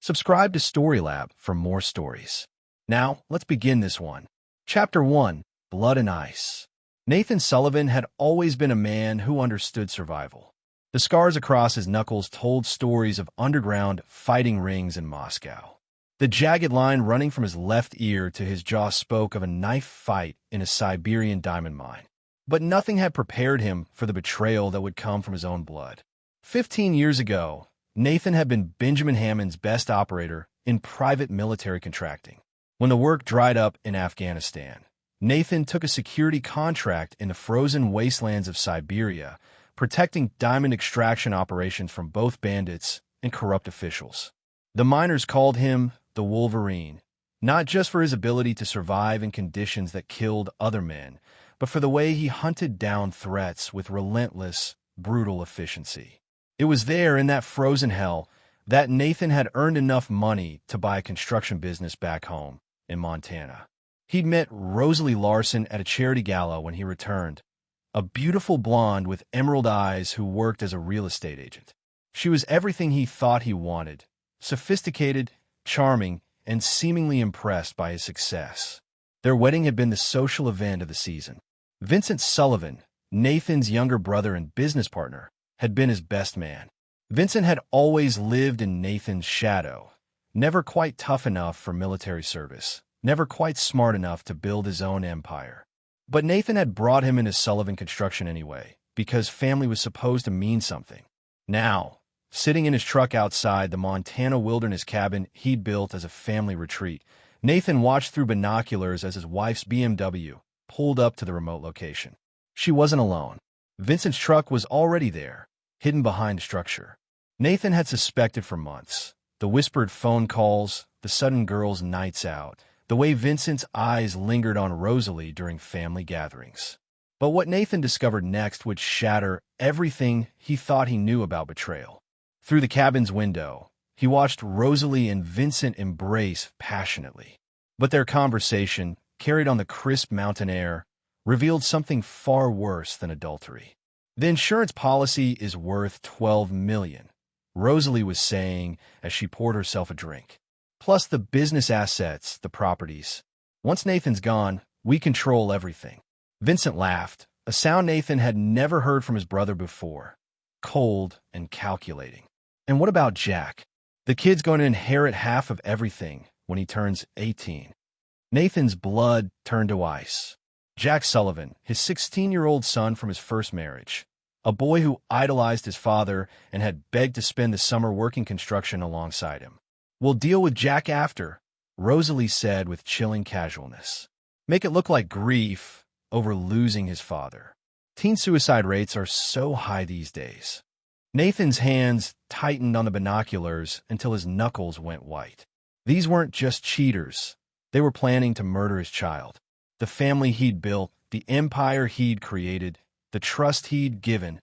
Subscribe to Storylab for more stories. Now, let's begin this one. Chapter 1, Blood and Ice. Nathan Sullivan had always been a man who understood survival. The scars across his knuckles told stories of underground fighting rings in Moscow. The jagged line running from his left ear to his jaw spoke of a knife fight in a Siberian diamond mine. But nothing had prepared him for the betrayal that would come from his own blood. 15 years ago, Nathan had been Benjamin Hammond's best operator in private military contracting. When the work dried up in Afghanistan, Nathan took a security contract in the frozen wastelands of Siberia, protecting diamond extraction operations from both bandits and corrupt officials. The miners called him the Wolverine, not just for his ability to survive in conditions that killed other men, but for the way he hunted down threats with relentless, brutal efficiency. It was there in that frozen hell that Nathan had earned enough money to buy a construction business back home in Montana. He'd met Rosalie Larson at a charity gala when he returned, a beautiful blonde with emerald eyes who worked as a real estate agent. She was everything he thought he wanted, sophisticated, charming, and seemingly impressed by his success. Their wedding had been the social event of the season. Vincent Sullivan, Nathan's younger brother and business partner, had been his best man. Vincent had always lived in Nathan's shadow, never quite tough enough for military service, never quite smart enough to build his own empire. But Nathan had brought him into Sullivan Construction anyway, because family was supposed to mean something. Now, sitting in his truck outside the Montana wilderness cabin he'd built as a family retreat, Nathan watched through binoculars as his wife's BMW pulled up to the remote location. She wasn't alone. Vincent's truck was already there, hidden behind the structure. Nathan had suspected for months. The whispered phone calls, the sudden girls' nights out, the way Vincent's eyes lingered on Rosalie during family gatherings. But what Nathan discovered next would shatter everything he thought he knew about betrayal. Through the cabin's window, he watched Rosalie and Vincent embrace passionately. But their conversation, carried on the crisp mountain air, revealed something far worse than adultery. The insurance policy is worth $12 million, Rosalie was saying as she poured herself a drink. Plus the business assets, the properties. Once Nathan's gone, we control everything. Vincent laughed, a sound Nathan had never heard from his brother before. Cold and calculating. And what about Jack? The kid's going to inherit half of everything when he turns 18. Nathan's blood turned to ice. Jack Sullivan, his 16-year-old son from his first marriage, a boy who idolized his father and had begged to spend the summer working construction alongside him. "We'll deal with Jack after," Rosalie said with chilling casualness. "Make it look like grief over losing his father. Teen suicide rates are so high these days." Nathan's hands tightened on the binoculars until his knuckles went white. These weren't just cheaters. They were planning to murder his child. The family he'd built, the empire he'd created, the trust he'd given,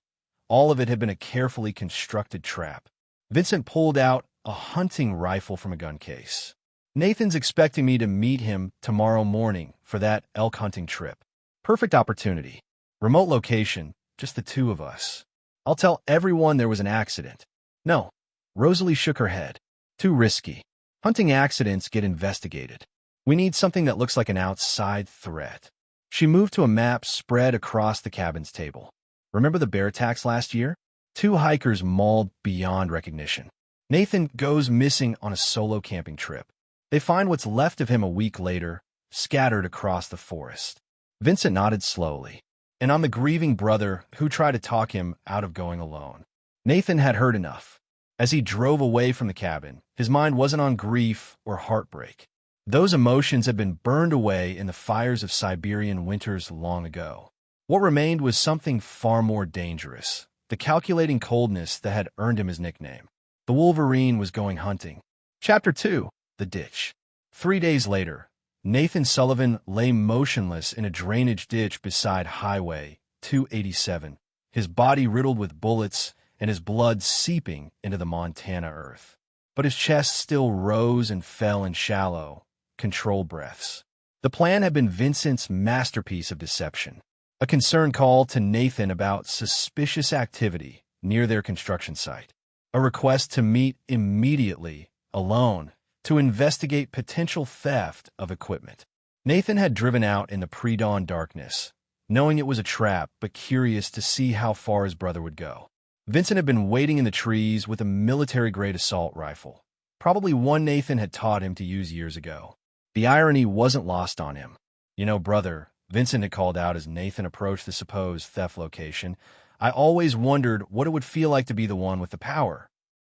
all of it had been a carefully constructed trap. Vincent pulled out a hunting rifle from a gun case. "Nathan's expecting me to meet him tomorrow morning for that elk hunting trip. Perfect opportunity. Remote location, just the two of us. I'll tell everyone there was an accident." "No." Rosalie shook her head. "Too risky. Hunting accidents get investigated. We need something that looks like an outside threat." She moved to a map spread across the cabin's table. "Remember the bear attacks last year? 2 hikers mauled beyond recognition. Nathan goes missing on a solo camping trip. They find what's left of him a week later, scattered across the forest." Vincent nodded slowly. "And I'm the grieving brother who tried to talk him out of going alone." Nathan had heard enough. As he drove away from the cabin, his mind wasn't on grief or heartbreak. Those emotions had been burned away in the fires of Siberian winters long ago. What remained was something far more dangerous, the calculating coldness that had earned him his nickname. The Wolverine was going hunting. Chapter 2, The Ditch. 3 days later, Nathan Sullivan lay motionless in a drainage ditch beside Highway 287, his body riddled with bullets and his blood seeping into the Montana earth. But his chest still rose and fell in shallow, controlled breaths. The plan had been Vincent's masterpiece of deception, a concerned call to Nathan about suspicious activity near their construction site, a request to meet immediately alone, to investigate potential theft of equipment. Nathan had driven out in the pre-dawn darkness, knowing it was a trap but curious to see how far his brother would go. Vincent had been waiting in the trees with a military-grade assault rifle, probably one Nathan had taught him to use years ago. The irony wasn't lost on him. "You know, brother," Vincent had called out as Nathan approached the supposed theft location, "I always wondered what it would feel like to be the one with the power."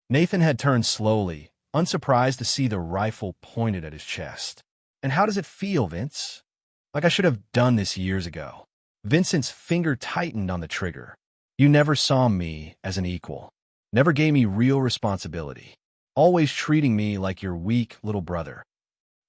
Nathan had turned slowly, unsurprised to see the rifle pointed at his chest. "And how does it feel, Vince?" "Like I should have done this years ago." Vincent's finger tightened on the trigger. "You never saw me as an equal. Never gave me real responsibility. Always treating me like your weak little brother.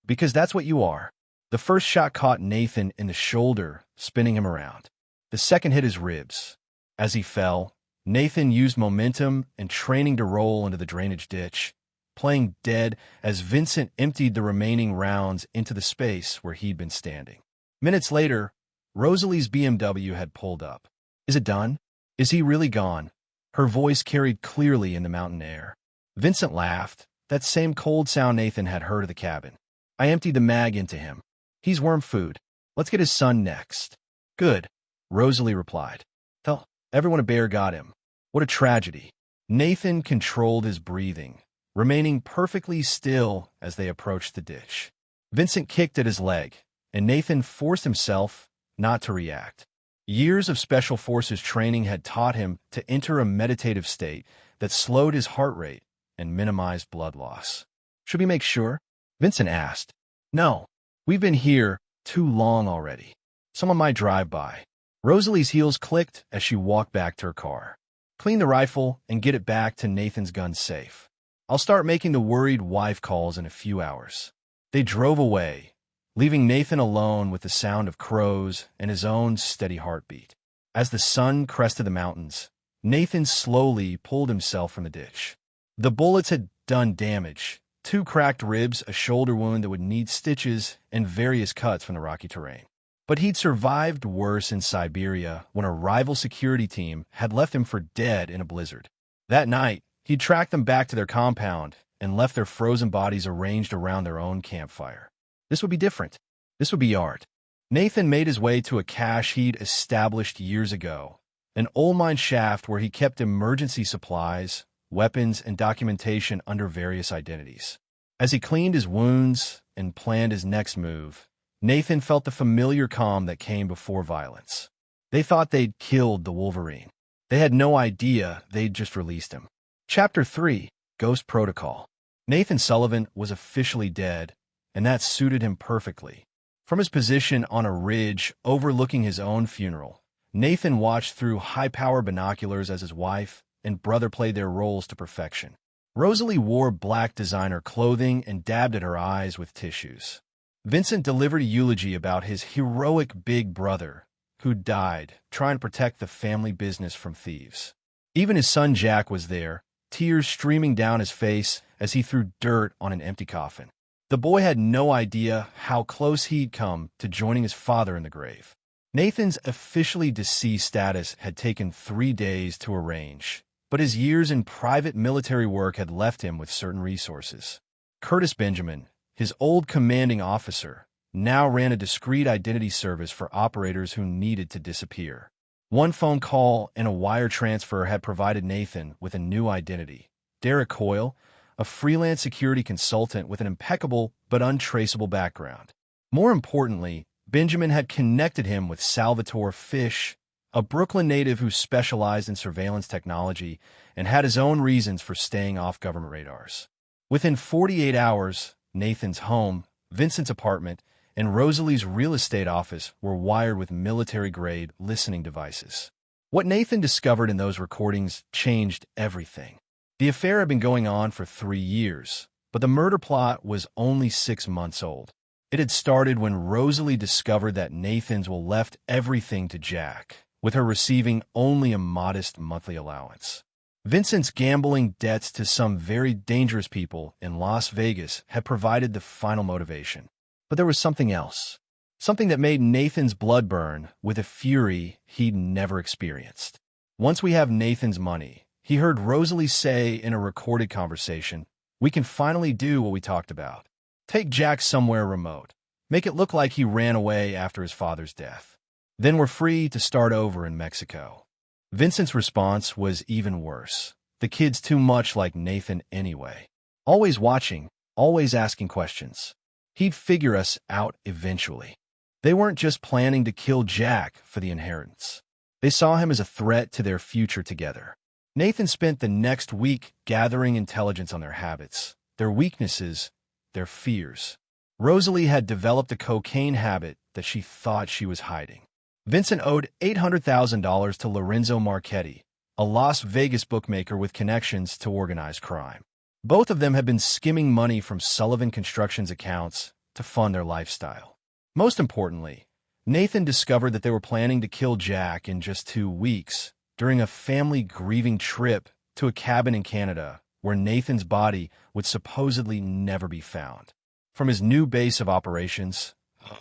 Because that's what you are." The first shot caught Nathan in the shoulder, spinning him around. The second hit his ribs. As he fell, Nathan used momentum and training to roll into the drainage ditch, playing dead as Vincent emptied the remaining rounds into the space where he'd been standing. Minutes later, Rosalie's BMW had pulled up. "Is it done? Is he really gone?" Her voice carried clearly in the mountain air. Vincent laughed, that same cold sound Nathan had heard of the cabin. "I emptied the mag into him. He's worm food. Let's get his son next." "Good," Rosalie replied. "Tell everyone a bear got him." What a tragedy. Nathan controlled his breathing, remaining perfectly still as they approached the ditch. Vincent kicked at his leg, and Nathan forced himself not to react. Years of Special Forces training had taught him to enter a meditative state that slowed his heart rate and minimized blood loss. "Should we make sure?" Vincent asked. "No. We've been here too long already. Someone might drive by." Rosalie's heels clicked as she walked back to her car. "Clean the rifle and get it back to Nathan's gun safe. I'll start making the worried wife calls in a few hours." They drove away, leaving Nathan alone with the sound of crows and his own steady heartbeat. As the sun crested the mountains, Nathan slowly pulled himself from the ditch. The bullets had done damage. 2 cracked ribs, a shoulder wound that would need stitches, and various cuts from the rocky terrain. But he'd survived worse in Siberia when a rival security team had left him for dead in a blizzard. That night, he'd tracked them back to their compound and left their frozen bodies arranged around their own campfire. This would be different. This would be art. Nathan made his way to a cache he'd established years ago, an old mine shaft where he kept emergency supplies, weapons, and documentation under various identities. As he cleaned his wounds and planned his next move, Nathan felt the familiar calm that came before violence. They thought they'd killed the Wolverine. They had no idea they'd just released him. Chapter 3, Ghost Protocol. Nathan Sullivan was officially dead, and that suited him perfectly. From his position on a ridge overlooking his own funeral, Nathan watched through high-power binoculars as his wife and brother played their roles to perfection. Rosalie wore black designer clothing and dabbed at her eyes with tissues. Vincent delivered a eulogy about his heroic big brother, who died trying to protect the family business from thieves. Even his son Jack was there, tears streaming down his face as he threw dirt on an empty coffin. The boy had no idea how close he'd come to joining his father in the grave. Nathan's officially deceased status had taken 3 days to arrange, but his years in private military work had left him with certain resources. Curtis Benjamin, his old commanding officer, now ran a discreet identity service for operators who needed to disappear. One phone call and a wire transfer had provided Nathan with a new identity. Derek Coyle, a freelance security consultant with an impeccable but untraceable background. More importantly, Benjamin had connected him with Salvatore Fish, a Brooklyn native who specialized in surveillance technology and had his own reasons for staying off government radars. Within 48 hours, Nathan's home, Vincent's apartment, and Rosalie's real estate office were wired with military-grade listening devices. What Nathan discovered in those recordings changed everything. The affair had been going on for 3 years, but the murder plot was only 6 months old. It had started when Rosalie discovered that Nathan's will left everything to Jack, with her receiving only a modest monthly allowance. Vincent's gambling debts to some very dangerous people in Las Vegas had provided the final motivation. But there was something else, something that made Nathan's blood burn with a fury he'd never experienced. "Once we have Nathan's money," he heard Rosalie say in a recorded conversation, We can finally do what we talked about. Take Jack somewhere remote. Make it look like he ran away after his father's death. Then we're free to start over in Mexico." Vincent's response was even worse. The kid's too much like Nathan anyway. Always watching, always asking questions. He'd figure us out eventually. They weren't just planning to kill Jack for the inheritance. They saw him as a threat to their future together. Nathan spent the next week gathering intelligence on their habits, their weaknesses, their fears. Rosalie had developed a cocaine habit that she thought she was hiding. Vincent owed $800,000 to Lorenzo Marchetti, a Las Vegas bookmaker with connections to organized crime. Both of them had been skimming money from Sullivan Construction's accounts to fund their lifestyle. Most importantly, Nathan discovered that they were planning to kill Jack in just 2 weeks during a family grieving trip to a cabin in Canada where Nathan's body would supposedly never be found. From his new base of operations,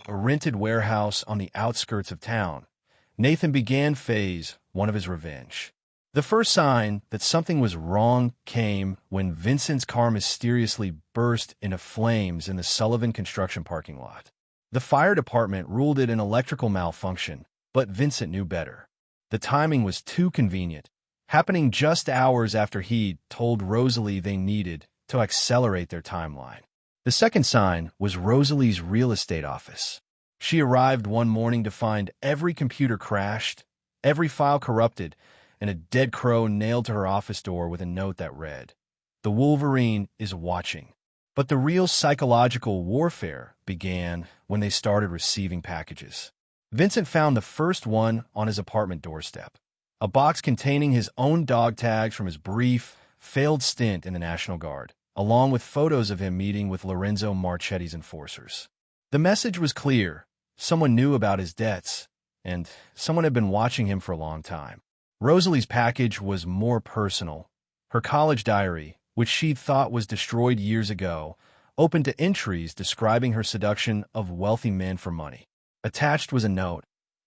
a rented warehouse on the outskirts of town, Nathan began phase 1 of his revenge. The first sign that something was wrong came when Vincent's car mysteriously burst into flames in the Sullivan Construction parking lot. The fire department ruled it an electrical malfunction, but Vincent knew better. The timing was too convenient, happening just hours after he'd told Rosalie they needed to accelerate their timeline. The second sign was Rosalie's real estate office. She arrived one morning to find every computer crashed, every file corrupted, and a dead crow nailed to her office door with a note that read, "The Wolverine is watching." But the real psychological warfare began when they started receiving packages. Vincent found the first one on his apartment doorstep, a box containing his own dog tags from his brief, failed stint in the National Guard, along with photos of him meeting with Lorenzo Marchetti's enforcers. The message was clear. Someone knew about his debts, and someone had been watching him for a long time. Rosalie's package was more personal. Her college diary, which she'd thought was destroyed years ago, opened to entries describing her seduction of wealthy men for money. Attached was a note,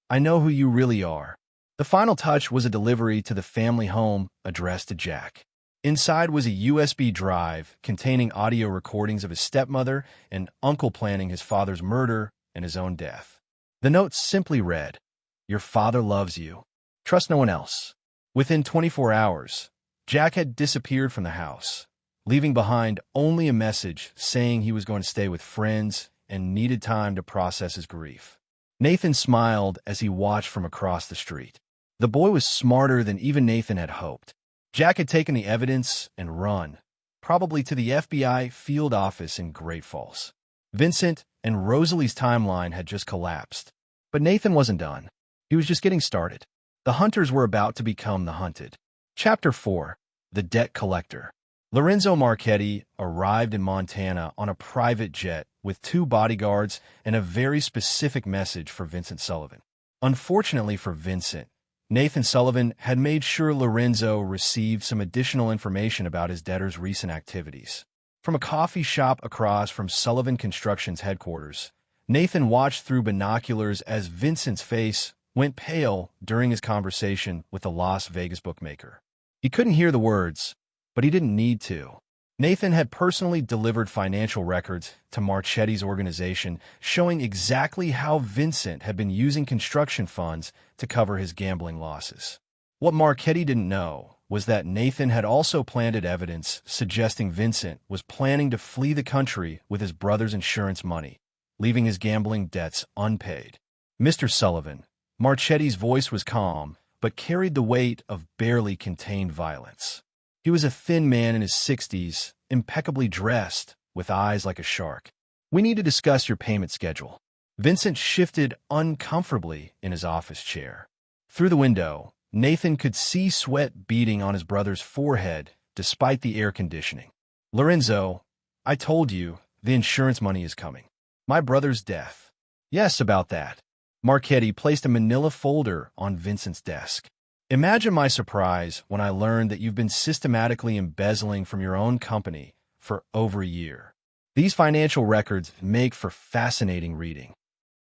"I know who you really are." The final touch was a delivery to the family home addressed to Jack. Inside was a USB drive containing audio recordings of his stepmother and uncle planning his father's murder and his own death. The note simply read, "Your father loves you. Trust no one else." Within 24 hours, Jack had disappeared from the house, leaving behind only a message saying he was going to stay with friends and needed time to process his grief. Nathan smiled as he watched from across the street. The boy was smarter than even Nathan had hoped. Jack had taken the evidence and run, probably to the FBI field office in Great Falls. Vincent and Rosalie's timeline had just collapsed. But Nathan wasn't done. He was just getting started. The hunters were about to become the hunted. Chapter 4. The Debt Collector. Lorenzo Marchetti arrived in Montana on a private jet with 2 bodyguards and a very specific message for Vincent Sullivan. Unfortunately for Vincent, Nathan Sullivan had made sure Lorenzo received some additional information about his debtor's recent activities. From a coffee shop across from Sullivan Construction's headquarters, Nathan watched through binoculars as Vincent's face went pale during his conversation with the Las Vegas bookmaker. He couldn't hear the words, but he didn't need to. Nathan had personally delivered financial records to Marchetti's organization showing exactly how Vincent had been using construction funds to cover his gambling losses. What Marchetti didn't know was that Nathan had also planted evidence suggesting Vincent was planning to flee the country with his brother's insurance money, leaving his gambling debts unpaid. "Mr. Sullivan," Marchetti's voice was calm, but carried the weight of barely contained violence. He was a thin man in his 60s, impeccably dressed, with eyes like a shark. "We need to discuss your payment schedule." Vincent shifted uncomfortably in his office chair. Through the window, Nathan could see sweat beading on his brother's forehead despite the air conditioning. "Lorenzo, I told you, the insurance money is coming. My brother's death." "Yes, about that." Marchetti placed a manila folder on Vincent's desk. "Imagine my surprise when I learned that you've been systematically embezzling from your own company for over a year. These financial records make for fascinating reading."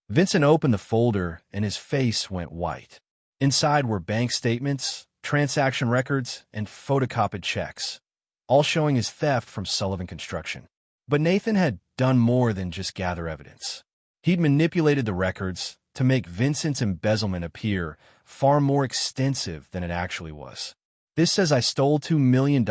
Vincent opened the folder and his face went white. Inside were bank statements, transaction records, and photocopied checks. all showing his theft from Sullivan Construction. But Nathan had done more than just gather evidence. He'd manipulated the records to make Vincent's embezzlement appear far more extensive than it actually was. "This says I stole $2 million,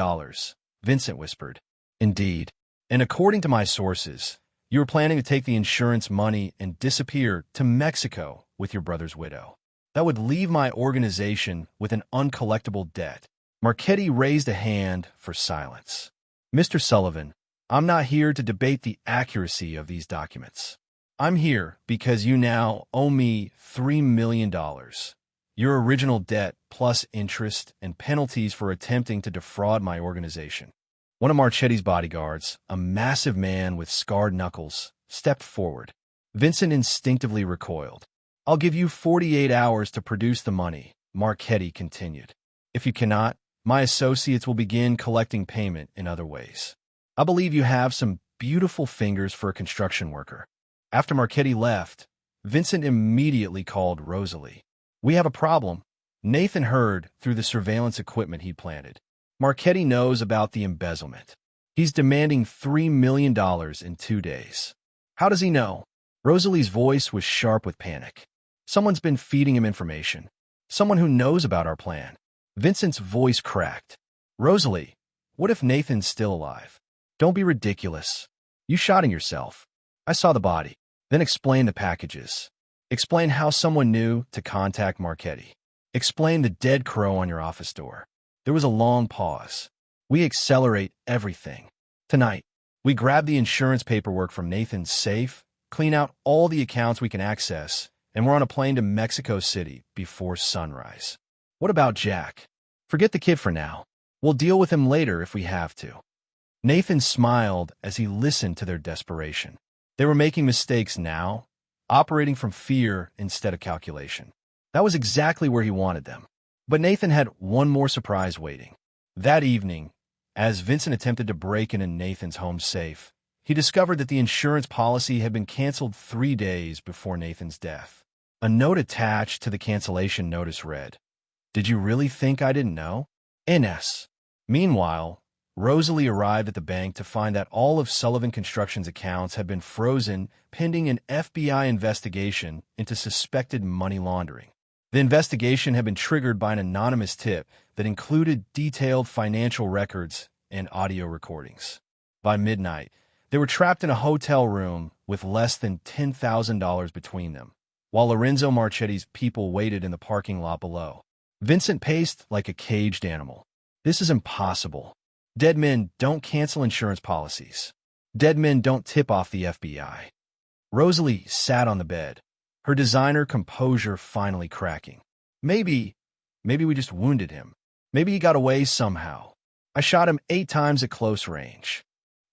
Vincent whispered. "Indeed. And according to my sources, you were planning to take the insurance money and disappear to Mexico with your brother's widow. That would leave my organization with an uncollectible debt." Marchetti raised a hand for silence. "Mr. Sullivan, I'm not here to debate the accuracy of these documents. I'm here because you now owe me $3 million. Your original debt plus interest and penalties for attempting to defraud my organization." One of Marchetti's bodyguards, a massive man with scarred knuckles, stepped forward. Vincent instinctively recoiled. "I'll give you 48 hours to produce the money," Marchetti continued. "If you cannot, my associates will begin collecting payment in other ways. I believe you have some beautiful fingers for a construction worker." After Marchetti left, Vincent immediately called Rosalie. "We have a problem," Nathan heard through the surveillance equipment he planted. "Marchetti knows about the embezzlement. He's demanding $3 million in 2 days." "How does he know?" Rosalie's voice was sharp with panic. "Someone's been feeding him information. Someone who knows about our plan." Vincent's voice cracked. "Rosalie, what if Nathan's still alive? Don't be ridiculous. You shot yourself. I saw the body." "Then explain the packages. Explain how someone knew to contact Marchetti. Explain the dead crow on your office door." There was a long pause. "We accelerate everything. Tonight, we grab the insurance paperwork from Nathan's safe, clean out all the accounts we can access, and we're on a plane to Mexico City before sunrise." "What about Jack?" "Forget the kid for now. We'll deal with him later if we have to." Nathan smiled as he listened to their desperation. They were making mistakes now, operating from fear instead of calculation. That was exactly where he wanted them. But Nathan had one more surprise waiting. That evening, as Vincent attempted to break into Nathan's home safe, he discovered that the insurance policy had been canceled 3 days before Nathan's death. A note attached to the cancellation notice read, "Did you really think I didn't know? NS." Meanwhile, Rosalie arrived at the bank to find that all of Sullivan Construction's accounts had been frozen pending an FBI investigation into suspected money laundering. The investigation had been triggered by an anonymous tip that included detailed financial records and audio recordings. By midnight, they were trapped in a hotel room with less than $10,000 between them, while Lorenzo Marchetti's people waited in the parking lot below. Vincent paced like a caged animal. "This is impossible. Dead men don't cancel insurance policies. Dead men don't tip off the FBI." Rosalie sat on the bed, her designer composure finally cracking. Maybe we just wounded him. Maybe he got away somehow. I shot him 8 times at close range."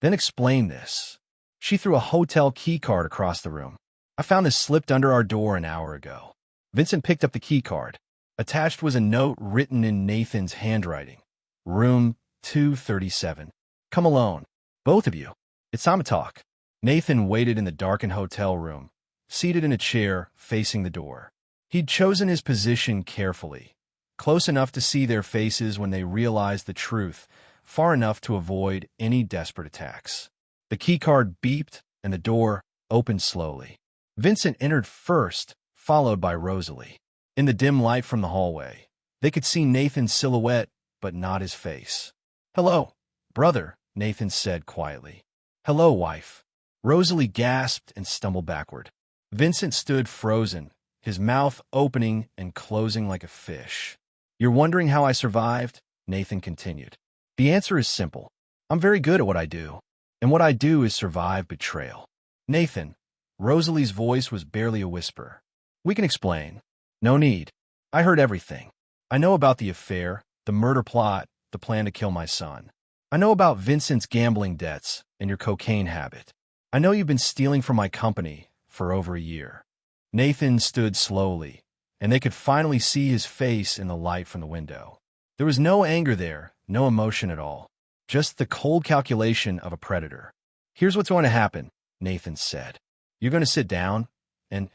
"Then explain this." She threw a hotel key card across the room. "I found this slipped under our door an hour ago." Vincent picked up the key card. Attached was a note written in Nathan's handwriting. "Room 237. Come alone. Both of you. It's time to talk." Nathan waited in the darkened hotel room, seated in a chair facing the door. He'd chosen his position carefully, close enough to see their faces when they realized the truth, far enough to avoid any desperate attacks. The keycard beeped, and the door opened slowly. Vincent entered first, followed by Rosalie. In the dim light from the hallway, they could see Nathan's silhouette, but not his face. "Hello, brother," Nathan said quietly. "Hello, wife." Rosalie gasped and stumbled backward. Vincent stood frozen, his mouth opening and closing like a fish. "You're wondering how I survived?" Nathan continued. "The answer is simple. I'm very good at what I do, and what I do is survive betrayal." "Nathan," Rosalie's voice was barely a whisper. "We can explain." "No need. I heard everything. I know about the affair, the murder plot, the plan to kill my son. I know about Vincent's gambling debts and your cocaine habit. I know you've been stealing from my company for over a year." Nathan stood slowly, and they could finally see his face in the light from the window. There was no anger there, no emotion at all, just the cold calculation of a predator. "Here's what's going to happen," Nathan said. "You're going to sit down, and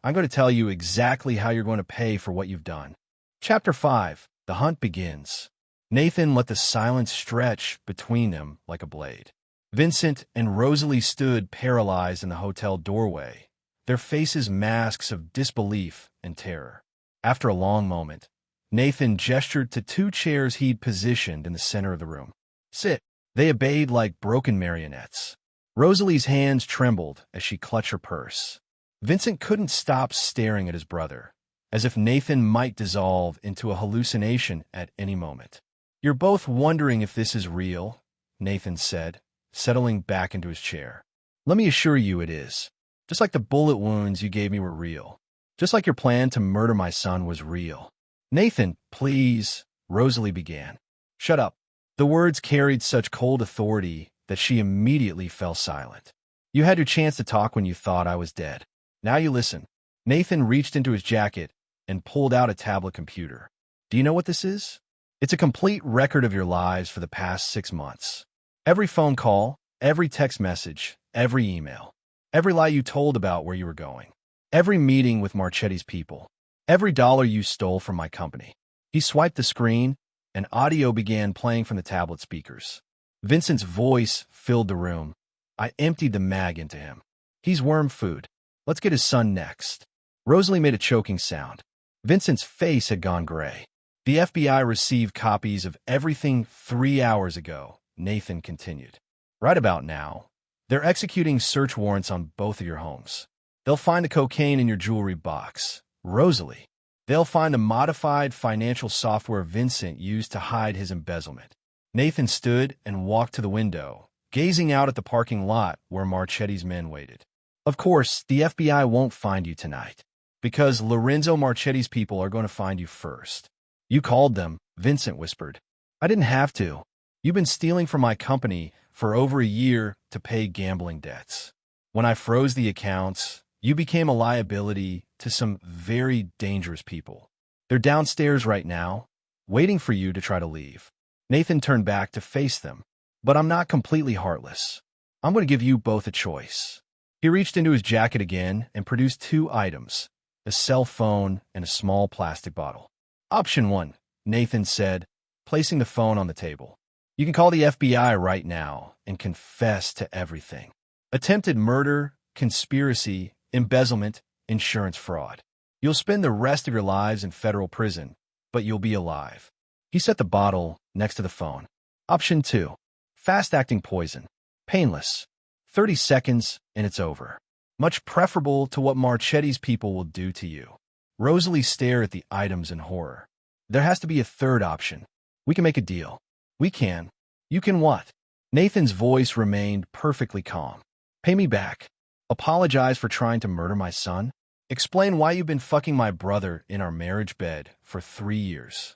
I'm going to tell you exactly how you're going to pay for what you've done." Chapter 5. The Hunt Begins. Nathan let the silence stretch between them like a blade. Vincent and Rosalie stood paralyzed in the hotel doorway, their faces masks of disbelief and terror. After a long moment, Nathan gestured to two chairs he'd positioned in the center of the room. "Sit." They obeyed like broken marionettes. Rosalie's hands trembled as she clutched her purse. Vincent couldn't stop staring at his brother, as if Nathan might dissolve into a hallucination at any moment. "You're both wondering if this is real," Nathan said, settling back into his chair. "Let me assure you it is. Just like the bullet wounds you gave me were real. Just like your plan to murder my son was real." "Nathan, please," Rosalie began. "Shut up." The words carried such cold authority that she immediately fell silent. "You had your chance to talk when you thought I was dead. Now you listen." Nathan reached into his jacket and pulled out a tablet computer. "Do you know what this is? It's a complete record of your lives for the past 6 months. Every phone call, every text message, every email, every lie you told about where you were going, every meeting with Marchetti's people, every dollar you stole from my company." He swiped the screen, and audio began playing from the tablet speakers. Vincent's voice filled the room. "I emptied the mag into him. He's worm food. Let's get his son next." Rosalie made a choking sound. Vincent's face had gone gray. "The FBI received copies of everything 3 hours ago," Nathan continued. "Right about now, they're executing search warrants on both of your homes. They'll find the cocaine in your jewelry box. Rosalie, they'll find the modified financial software Vincent used to hide his embezzlement." Nathan stood and walked to the window, gazing out at the parking lot where Marchetti's men waited. "Of course, the FBI won't find you tonight, because Lorenzo Marchetti's people are going to find you first." "You called them," Vincent whispered. "I didn't have to. You've been stealing from my company for over a year to pay gambling debts. When I froze the accounts, you became a liability to some very dangerous people. They're downstairs right now, waiting for you to try to leave." Nathan turned back to face them. "But I'm not completely heartless. I'm going to give you both a choice." He reached into his jacket again and produced 2 items, a cell phone and a small plastic bottle. "Option 1, Nathan said, placing the phone on the table. "You can call the FBI right now and confess to everything. Attempted murder, conspiracy, embezzlement, insurance fraud. You'll spend the rest of your lives in federal prison, but you'll be alive." He set the bottle next to the phone. "Option 2, fast-acting poison. Painless. 30 seconds and it's over. Much preferable to what Marchetti's people will do to you." Rosalie stared at the items in horror. "There has to be a third option. We can make a deal." "We can." "You can what?" Nathan's voice remained perfectly calm. "Pay me back. Apologize for trying to murder my son. Explain why you've been fucking my brother in our marriage bed for 3 years.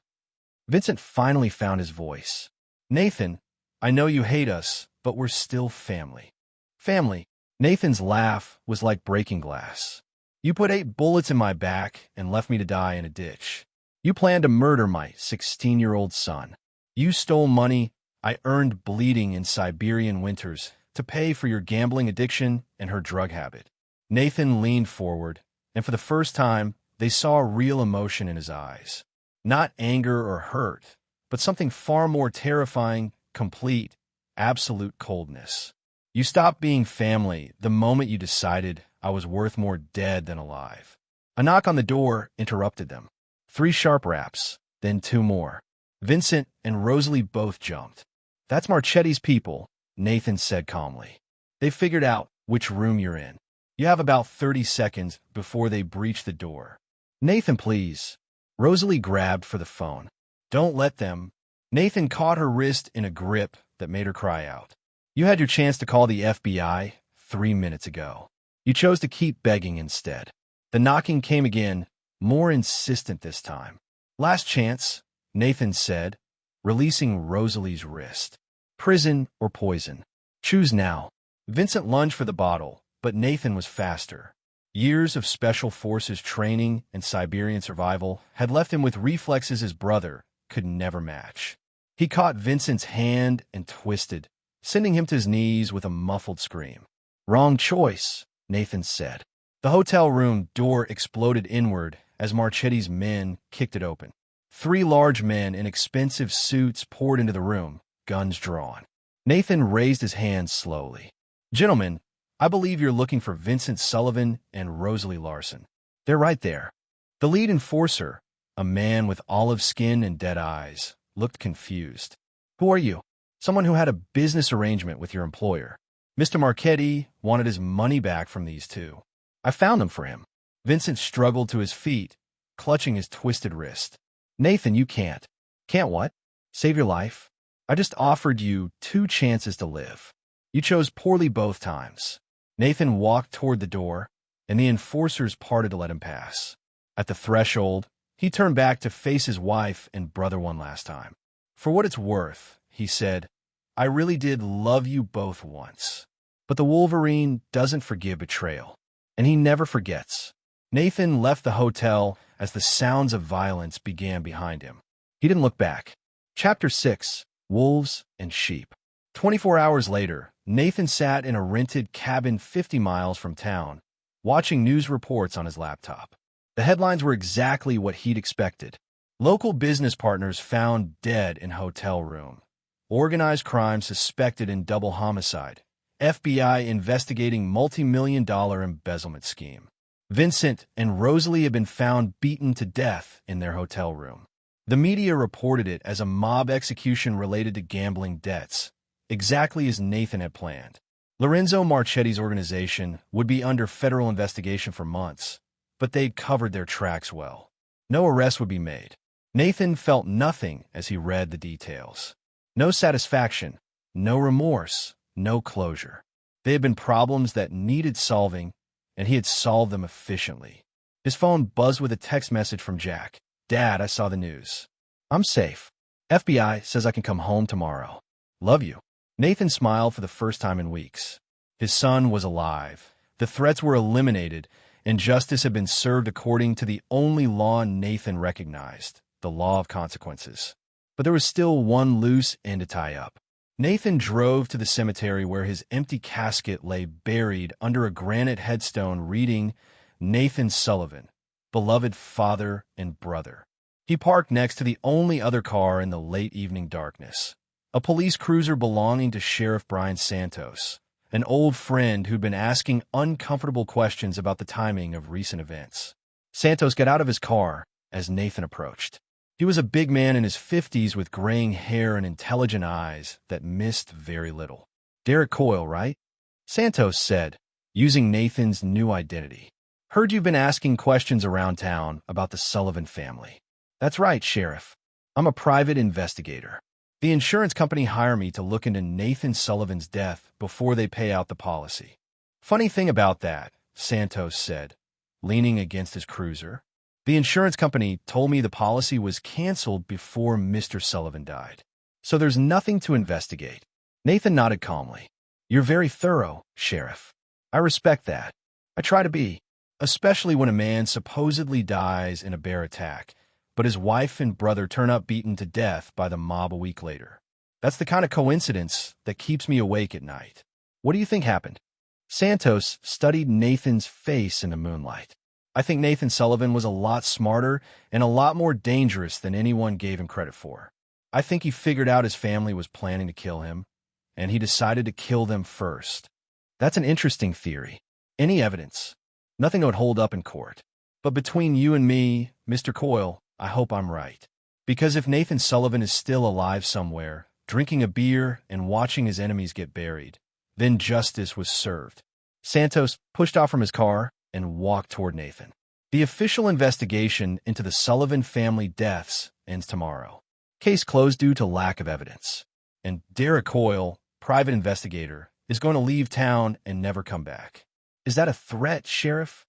Vincent finally found his voice. "Nathan, I know you hate us, but we're still family." "Family?" Nathan's laugh was like breaking glass. "You put 8 bullets in my back and left me to die in a ditch. You planned to murder my 16-year-old son. You stole money I earned bleeding in Siberian winters to pay for your gambling addiction and her drug habit." Nathan leaned forward, and for the first time, they saw real emotion in his eyes. Not anger or hurt, but something far more terrifying, complete, absolute coldness. "You stopped being family the moment you decided I was worth more dead than alive." A knock on the door interrupted them. 3 sharp raps, then 2 more. Vincent and Rosalie both jumped. "That's Marchetti's people," Nathan said calmly. "They figured out which room you're in. You have about 30 seconds before they breach the door." "Nathan, please." Rosalie grabbed for the phone. "Don't let them." Nathan caught her wrist in a grip that made her cry out. "You had your chance to call the FBI 3 minutes ago. You chose to keep begging instead." The knocking came again, more insistent this time. "Last chance," Nathan said, releasing Rosalie's wrist. "Prison or poison. Choose now." Vincent lunged for the bottle, but Nathan was faster. Years of special forces training and Siberian survival had left him with reflexes his brother could never match. He caught Vincent's hand and twisted, sending him to his knees with a muffled scream. "Wrong choice," Nathan said. The hotel room door exploded inward as Marchetti's men kicked it open. 3 large men in expensive suits poured into the room, guns drawn. Nathan raised his hands slowly. "Gentlemen, I believe you're looking for Vincent Sullivan and Rosalie Larson. They're right there." The lead enforcer, a man with olive skin and dead eyes, looked confused. "Who are you?" "Someone who had a business arrangement with your employer. Mr. Marchetti wanted his money back from these two. I found them for him." Vincent struggled to his feet, clutching his twisted wrist. "Nathan, you can't." "Can't what?" "Save your life. I just offered you 2 chances to live. You chose poorly both times." Nathan walked toward the door, and the enforcers parted to let him pass. At the threshold, he turned back to face his wife and brother one last time. "For what it's worth," he said, "I really did love you both once. But the Wolverine doesn't forgive betrayal, and he never forgets." Nathan left the hotel as the sounds of violence began behind him. He didn't look back. Chapter 6: Wolves and Sheep. 24 hours later, Nathan sat in a rented cabin 50 miles from town, watching news reports on his laptop. The headlines were exactly what he'd expected. Local business partners found dead in hotel room. Organized crime suspected in double homicide. FBI investigating multi-million-dollar embezzlement scheme. Vincent and Rosalie had been found beaten to death in their hotel room. The media reported it as a mob execution related to gambling debts, exactly as Nathan had planned. Lorenzo Marchetti's organization would be under federal investigation for months, but they'd covered their tracks well. No arrest would be made. Nathan felt nothing as he read the details. No satisfaction, no remorse, no closure. They had been problems that needed solving, and he had solved them efficiently. His phone buzzed with a text message from Jack. "Dad, I saw the news. I'm safe. FBI says I can come home tomorrow. Love you." Nathan smiled for the first time in weeks. His son was alive. The threats were eliminated, and justice had been served according to the only law Nathan recognized, the law of consequences. But there was still one loose end to tie up. Nathan drove to the cemetery where his empty casket lay buried under a granite headstone reading, "Nathan Sullivan, beloved father and brother." He parked next to the only other car in the late evening darkness, a police cruiser belonging to Sheriff Brian Santos, an old friend who'd been asking uncomfortable questions about the timing of recent events. Santos got out of his car as Nathan approached. He was a big man in his 50s with graying hair and intelligent eyes that missed very little. "Derek Coyle, right?" Santos said, using Nathan's new identity. "Heard you've been asking questions around town about the Sullivan family." "That's right, Sheriff. I'm a private investigator. The insurance company hired me to look into Nathan Sullivan's death before they pay out the policy." "Funny thing about that," Santos said, leaning against his cruiser. "The insurance company told me the policy was canceled before Mr. Sullivan died. So there's nothing to investigate." Nathan nodded calmly. "You're very thorough, Sheriff. I respect that. I try to be, especially when a man supposedly dies in a bear attack, but his wife and brother turn up beaten to death by the mob a week later. That's the kind of coincidence that keeps me awake at night." "What do you think happened?" Santos studied Nathan's face in the moonlight. "I think Nathan Sullivan was a lot smarter and a lot more dangerous than anyone gave him credit for. I think he figured out his family was planning to kill him, and he decided to kill them first." "That's an interesting theory. Any evidence?" "Nothing that would hold up in court. But between you and me, Mr. Coyle, I hope I'm right. Because if Nathan Sullivan is still alive somewhere, drinking a beer and watching his enemies get buried, then justice was served." Santos pushed off from his car and walked toward Nathan. "The official investigation into the Sullivan family deaths ends tomorrow. Case closed due to lack of evidence. And Derek Coyle, private investigator, is going to leave town and never come back." "Is that a threat, Sheriff?"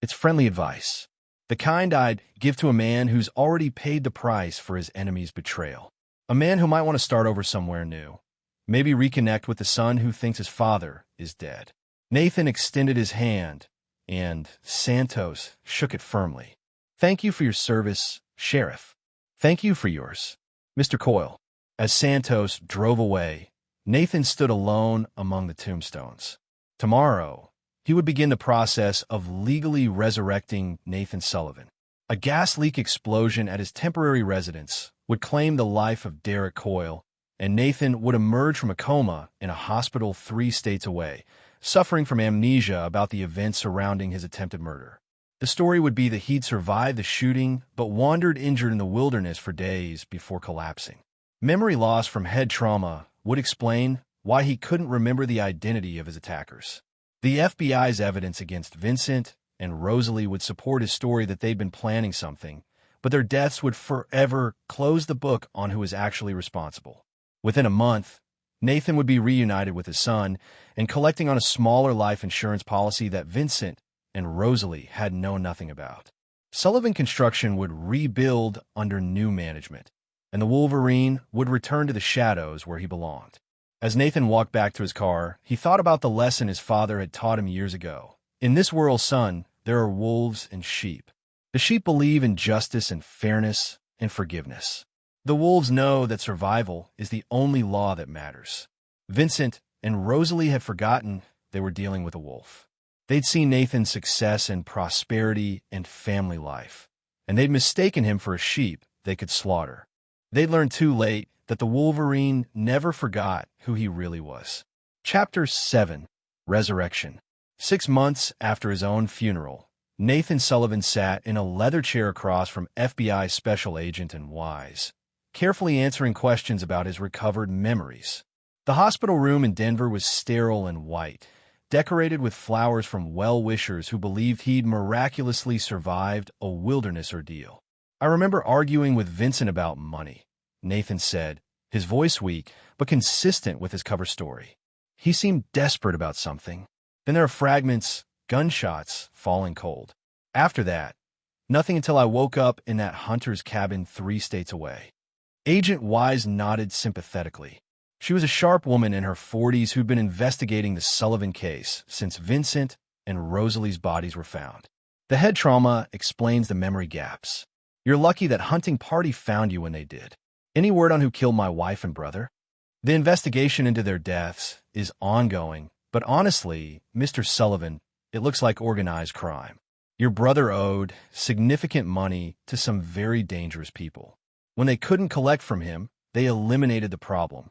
"It's friendly advice. The kind I'd give to a man who's already paid the price for his enemy's betrayal. A man who might want to start over somewhere new. Maybe reconnect with the son who thinks his father is dead." Nathan extended his hand, and Santos shook it firmly. "Thank you for your service, Sheriff." "Thank you for yours, Mr. Coyle." As Santos drove away, Nathan stood alone among the tombstones. Tomorrow, he would begin the process of legally resurrecting Nathan Sullivan. A gas leak explosion at his temporary residence would claim the life of Derek Coyle, and Nathan would emerge from a coma in a hospital 3 states away, suffering from amnesia about the events surrounding his attempted murder. The story would be that he'd survived the shooting but wandered injured in the wilderness for days before collapsing. Memory loss from head trauma would explain why he couldn't remember the identity of his attackers. The FBI's evidence against Vincent and Rosalie would support his story that they'd been planning something, but their deaths would forever close the book on who was actually responsible. Within a month, Nathan would be reunited with his son and collecting on a smaller life insurance policy that Vincent and Rosalie had known nothing about. Sullivan Construction would rebuild under new management, and the Wolverine would return to the shadows where he belonged. As Nathan walked back to his car, he thought about the lesson his father had taught him years ago. In this world, son, there are wolves and sheep. The sheep believe in justice and fairness and forgiveness. The wolves know that survival is the only law that matters. Vincent and Rosalie had forgotten they were dealing with a wolf. They'd seen Nathan's success and prosperity and family life, and they'd mistaken him for a sheep they could slaughter. They'd learned too late that the Wolverine never forgot who he really was. Chapter 7. Resurrection. 6 months after his own funeral, Nathan Sullivan sat in a leather chair across from FBI Special Agent and Wise, carefully answering questions about his recovered memories. The hospital room in Denver was sterile and white, decorated with flowers from well-wishers who believed he'd miraculously survived a wilderness ordeal. I remember arguing with Vincent about money, Nathan said, his voice weak but consistent with his cover story. He seemed desperate about something. Then there are fragments, gunshots, falling cold. After that, nothing until I woke up in that hunter's cabin 3 states away. Agent Wise nodded sympathetically. She was a sharp woman in her 40s who'd been investigating the Sullivan case since Vincent and Rosalie's bodies were found. The head trauma explains the memory gaps. You're lucky that hunting party found you when they did. Any word on who killed my wife and brother? The investigation into their deaths is ongoing, but honestly, Mr. Sullivan, it looks like organized crime. Your brother owed significant money to some very dangerous people. When they couldn't collect from him, they eliminated the problem.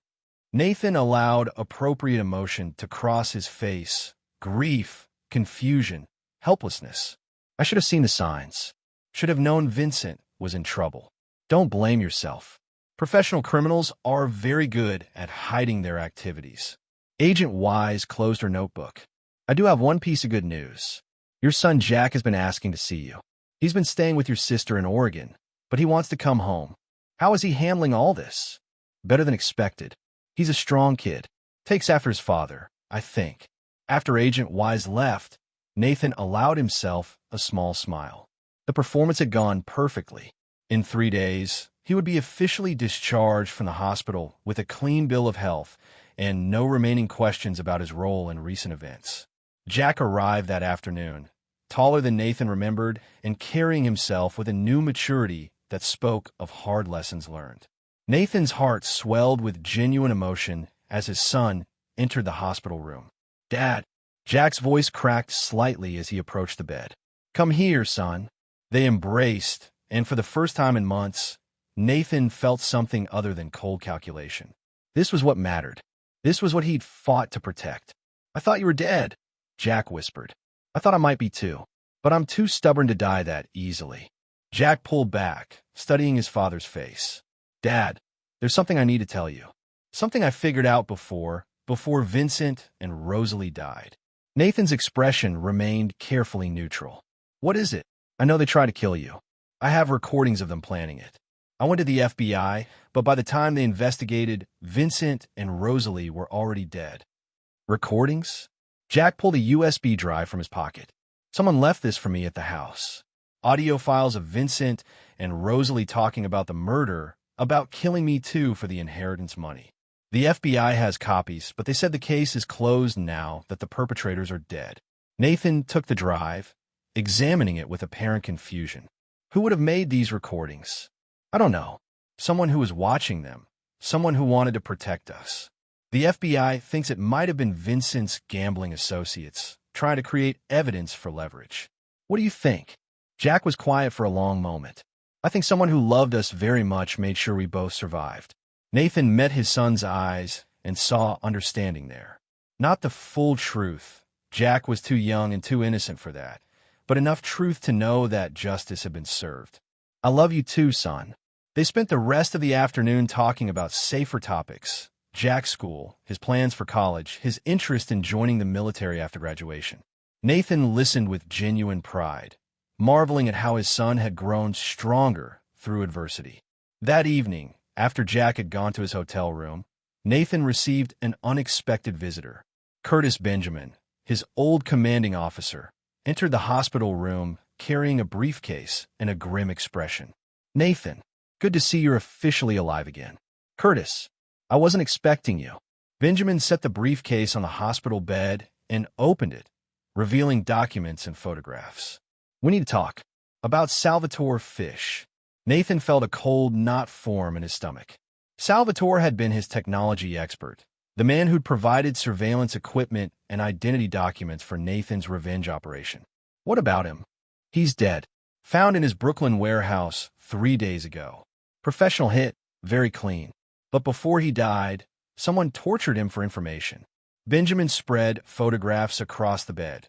Nathan allowed appropriate emotion to cross his face: grief, confusion, helplessness. I should have seen the signs. Should have known Vincent was in trouble. Don't blame yourself. Professional criminals are very good at hiding their activities. Agent Wise closed her notebook. I do have one piece of good news. Your son Jack has been asking to see you. He's been staying with your sister in Oregon, but he wants to come home. How is he handling all this? Better than expected. He's a strong kid. Takes after his father, I think. After Agent Wise left, Nathan allowed himself a small smile. The performance had gone perfectly. In 3 days, he would be officially discharged from the hospital with a clean bill of health and no remaining questions about his role in recent events. Jack arrived that afternoon, taller than Nathan remembered and carrying himself with a new maturity that spoke of hard lessons learned. Nathan's heart swelled with genuine emotion as his son entered the hospital room. Dad, Jack's voice cracked slightly as he approached the bed. Come here, son. They embraced, and for the first time in months, Nathan felt something other than cold calculation. This was what mattered. This was what he'd fought to protect. I thought you were dead, Jack whispered. I thought I might be too, but I'm too stubborn to die that easily. Jack pulled back, studying his father's face. Dad, there's something I need to tell you. Something I figured out before Vincent and Rosalie died. Nathan's expression remained carefully neutral. What is it? I know they tried to kill you. I have recordings of them planning it. I went to the FBI, but by the time they investigated, Vincent and Rosalie were already dead. Recordings? Jack pulled a USB drive from his pocket. Someone left this for me at the house. Audio files of Vincent and Rosalie talking about the murder, about killing me too for the inheritance money. The FBI has copies, but they said the case is closed now that the perpetrators are dead. Nathan took the drive, examining it with apparent confusion. Who would have made these recordings? I don't know. Someone who was watching them. Someone who wanted to protect us. The FBI thinks it might have been Vincent's gambling associates, trying to create evidence for leverage. What do you think? Jack was quiet for a long moment. I think someone who loved us very much made sure we both survived. Nathan met his son's eyes and saw understanding there. Not the full truth. Jack was too young and too innocent for that, but enough truth to know that justice had been served. I love you too, son. They spent the rest of the afternoon talking about safer topics. Jack's school, his plans for college, his interest in joining the military after graduation. Nathan listened with genuine pride, marveling at how his son had grown stronger through adversity. That evening, after Jack had gone to his hotel room, Nathan received an unexpected visitor. Curtis Benjamin, his old commanding officer, entered the hospital room carrying a briefcase and a grim expression. "Nathan, good to see you're officially alive again." "Curtis, I wasn't expecting you." Benjamin set the briefcase on the hospital bed and opened it, revealing documents and photographs. "We need to talk about Salvatore Fish." Nathan felt a cold knot form in his stomach. Salvatore had been his technology expert, the man who'd provided surveillance equipment and identity documents for Nathan's revenge operation. What about him? "He's dead. Found in his Brooklyn warehouse 3 days ago. Professional hit, very clean. But before he died, someone tortured him for information." Benjamin spread photographs across the bed.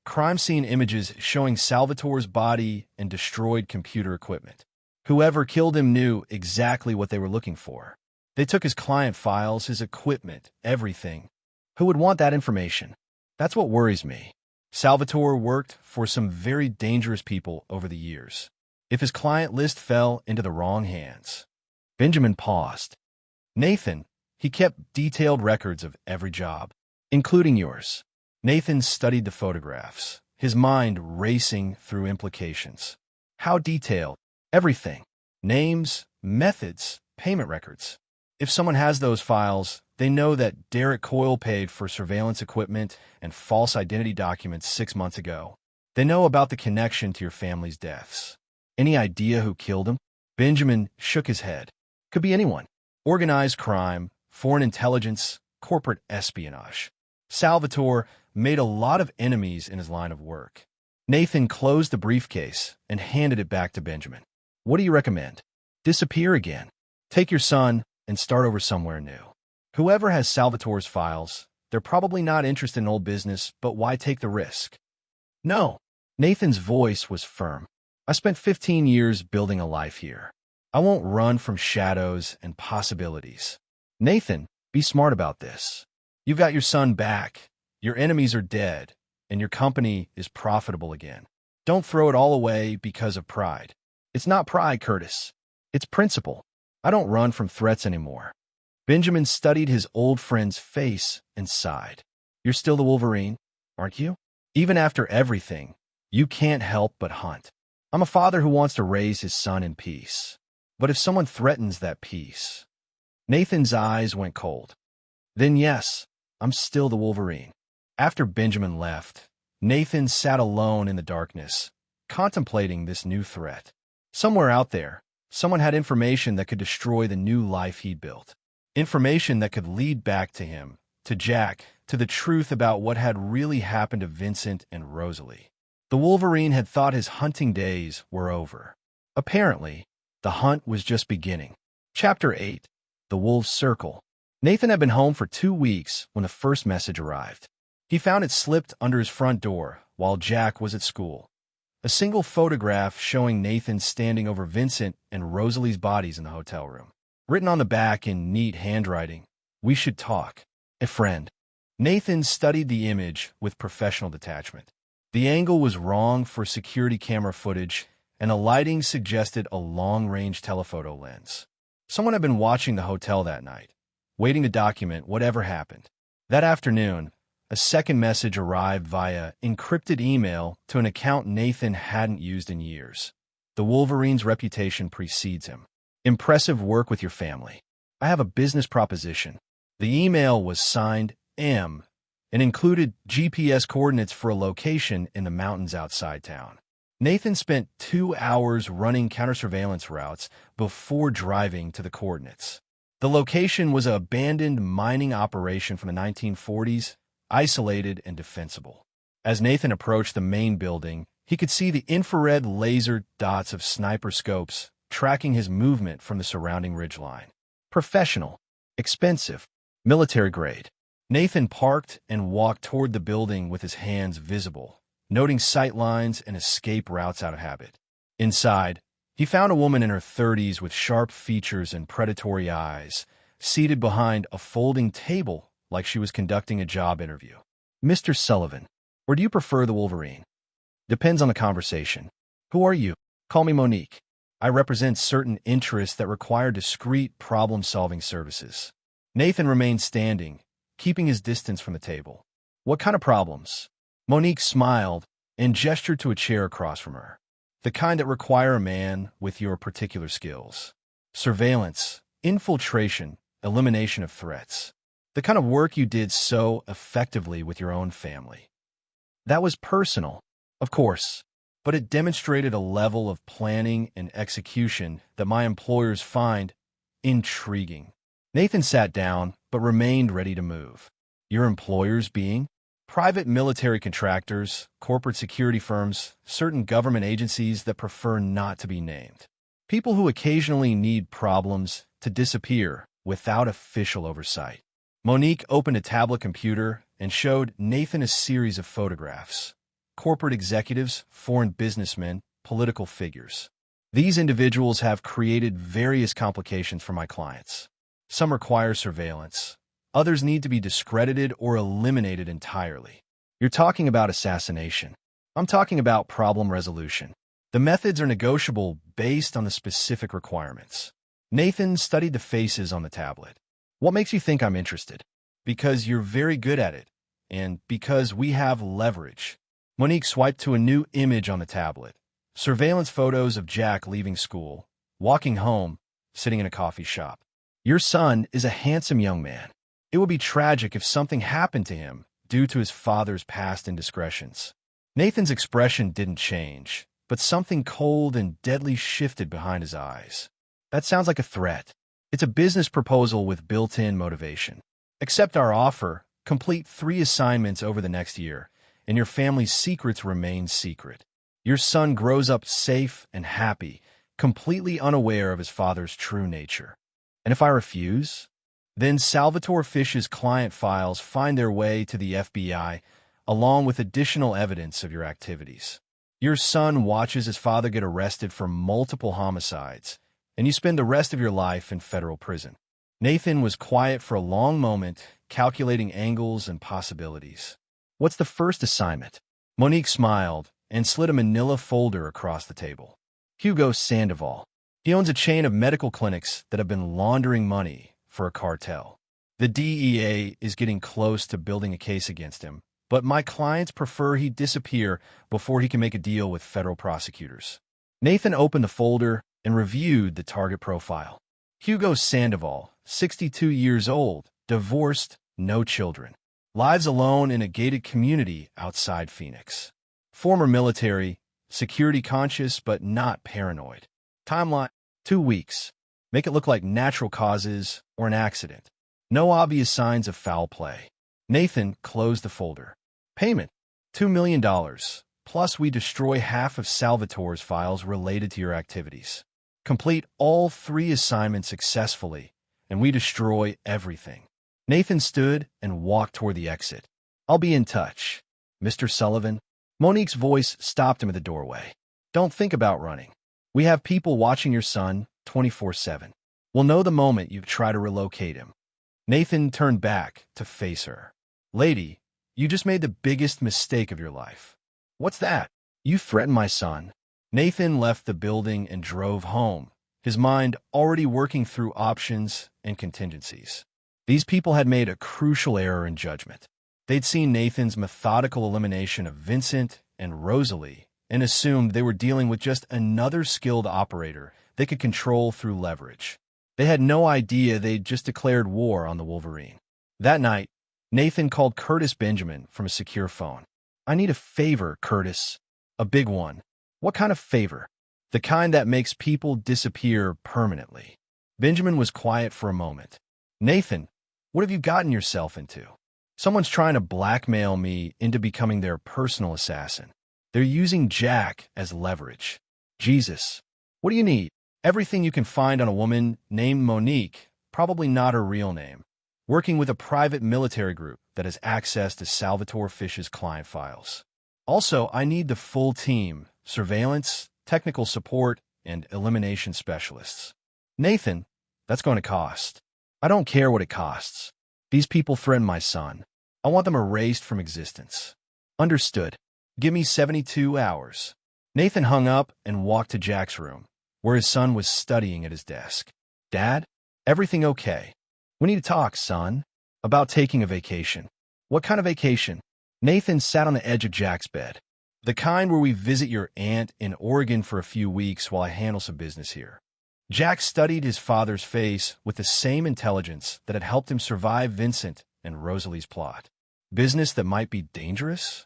Crime scene images showing Salvatore's body and destroyed computer equipment. Whoever killed him knew exactly what they were looking for. They took his client files, his equipment, everything. Who would want that information? That's what worries me. Salvatore worked for some very dangerous people over the years. If his client list fell into the wrong hands. Benjamin paused. "Nathan, he kept detailed records of every job, including yours." Nathan studied the photographs, his mind racing through implications. How detailed? Everything. Names, methods, payment records. If someone has those files, they know that Derek Coyle paid for surveillance equipment and false identity documents 6 months ago. They know about the connection to your family's deaths. Any idea who killed him? Benjamin shook his head. Could be anyone. Organized crime, foreign intelligence, corporate espionage. Salvatore made a lot of enemies in his line of work. Nathan closed the briefcase and handed it back to Benjamin. "What do you recommend? Disappear again. Take your son and start over somewhere new. Whoever has Salvatore's files, they're probably not interested in old business, but why take the risk?" "No." Nathan's voice was firm. "I spent 15 years building a life here. I won't run from shadows and possibilities." "Nathan, be smart about this. You've got your son back, your enemies are dead, and your company is profitable again. Don't throw it all away because of pride." "It's not pride, Curtis. It's principle. I don't run from threats anymore." Benjamin studied his old friend's face and sighed. "You're still the Wolverine, aren't you? Even after everything, you can't help but hunt." "I'm a father who wants to raise his son in peace. But if someone threatens that peace..." Nathan's eyes went cold. "Then yes, I'm still the Wolverine." After Benjamin left, Nathan sat alone in the darkness, contemplating this new threat. Somewhere out there, someone had information that could destroy the new life he'd built. Information that could lead back to him, to Jack, to the truth about what had really happened to Vincent and Rosalie. The Wolverine had thought his hunting days were over. Apparently, the hunt was just beginning. Chapter 8. The Wolves' Circle. Nathan had been home for 2 weeks when the first message arrived. He found it slipped under his front door while Jack was at school. A single photograph showing Nathan standing over Vincent and Rosalie's bodies in the hotel room. Written on the back in neat handwriting, "We should talk. A friend." Nathan studied the image with professional detachment. The angle was wrong for security camera footage, and the lighting suggested a long-range telephoto lens. Someone had been watching the hotel that night, waiting to document whatever happened. That afternoon, a second message arrived via encrypted email to an account Nathan hadn't used in years. "The Wolverine's reputation precedes him. Impressive work with your family. I have a business proposition." The email was signed M and included GPS coordinates for a location in the mountains outside town. Nathan spent 2 hours running counter-surveillance routes before driving to the coordinates. The location was an abandoned mining operation from the 1940s, isolated and defensible. As Nathan approached the main building, He could see the infrared laser dots of sniper scopes tracking his movement from the surrounding ridgeline. Professional, expensive, military grade. Nathan parked and walked toward the building with his hands visible, noting sight lines and escape routes out of habit. Inside, he found a woman in her 30s with sharp features and predatory eyes, seated behind a folding table like she was conducting a job interview. "Mr. Sullivan, or do you prefer the Wolverine?" "Depends on the conversation." "Who are you?" "Call me Monique. I represent certain interests that require discreet problem-solving services." Nathan remained standing, keeping his distance from the table. "What kind of problems?" Monique smiled and gestured to a chair across from her. "The kind that require a man with your particular skills. Surveillance, infiltration, elimination of threats. The kind of work you did so effectively with your own family." That was personal, of course, but it demonstrated a level of planning and execution that my employers find intriguing. Nathan sat down, but remained ready to move. "Your employers being?" "Private military contractors, corporate security firms, certain government agencies that prefer not to be named. People who occasionally need problems to disappear without official oversight." Monique opened a tablet computer and showed Nathan a series of photographs. Corporate executives, foreign businessmen, political figures. "These individuals have created various complications for my clients. Some require surveillance. Others need to be discredited or eliminated entirely." "You're talking about assassination." "I'm talking about problem resolution. The methods are negotiable based on the specific requirements." Nathan studied the faces on the tablet. "What makes you think I'm interested?" "Because you're very good at it, and because we have leverage." Monique swiped to a new image on the tablet. Surveillance photos of Jack leaving school, walking home, sitting in a coffee shop. "Your son is a handsome young man. It would be tragic if something happened to him due to his father's past indiscretions." Nathan's expression didn't change, but something cold and deadly shifted behind his eyes. "That sounds like a threat." "It's a business proposal with built-in motivation. Accept our offer, complete 3 assignments over the next year, and your family's secrets remain secret. Your son grows up safe and happy, completely unaware of his father's true nature." "And if I refuse?" "Then Salvatore Fish's client files find their way to the FBI, along with additional evidence of your activities. Your son watches his father get arrested for multiple homicides, and you spend the rest of your life in federal prison." Nathan was quiet for a long moment, calculating angles and possibilities. "What's the first assignment?" Monique smiled and slid a manila folder across the table. "Hugo Sandoval. He owns a chain of medical clinics that have been laundering money for a cartel. The DEA is getting close to building a case against him, but my clients prefer he disappear before he can make a deal with federal prosecutors." Nathan opened the folder and reviewed the target profile. Hugo Sandoval, 62 years old, divorced, no children. Lives alone in a gated community outside Phoenix. Former military, security conscious but not paranoid. Timeline: 2 weeks. Make it look like natural causes or an accident. No obvious signs of foul play. Nathan closed the folder. Payment: $2 million, plus we destroy half of Salvatore's files related to your activities. Complete all 3 assignments successfully, and we destroy everything. Nathan stood and walked toward the exit. "I'll be in touch, Mr. Sullivan." Monique's voice stopped him at the doorway. "Don't think about running. We have people watching your son 24/7. We'll know the moment you try to relocate him." Nathan turned back to face her. "Lady, you just made the biggest mistake of your life." "What's that?" "You threatened my son." Nathan left the building and drove home, his mind already working through options and contingencies. These people had made a crucial error in judgment. They'd seen Nathan's methodical elimination of Vincent and Rosalie and assumed they were dealing with just another skilled operator they could control through leverage. They had no idea they'd just declared war on the Wolverine. That night, Nathan called Curtis Benjamin from a secure phone. "I need a favor, Curtis. A big one." "What kind of favor?" "The kind that makes people disappear permanently." Benjamin was quiet for a moment. "Nathan, what have you gotten yourself into?" "Someone's trying to blackmail me into becoming their personal assassin." They're using Jack as leverage. Jesus, what do you need? Everything you can find on a woman named Monique, probably not her real name, working with a private military group that has access to Salvatore Fish's client files. Also, I need the full team: surveillance, technical support, and elimination specialists. Nathan, that's going to cost. I don't care what it costs. These people threaten my son. I want them erased from existence. Understood. Give me 72 hours. Nathan hung up and walked to Jack's room, where his son was studying at his desk. Dad, everything okay? We need to talk, son. About taking a vacation. What kind of vacation? Nathan sat on the edge of Jack's bed. The kind where we visit your aunt in Oregon for a few weeks while I handle some business here. Jack studied his father's face with the same intelligence that had helped him survive Vincent and Rosalie's plot. Business that might be dangerous?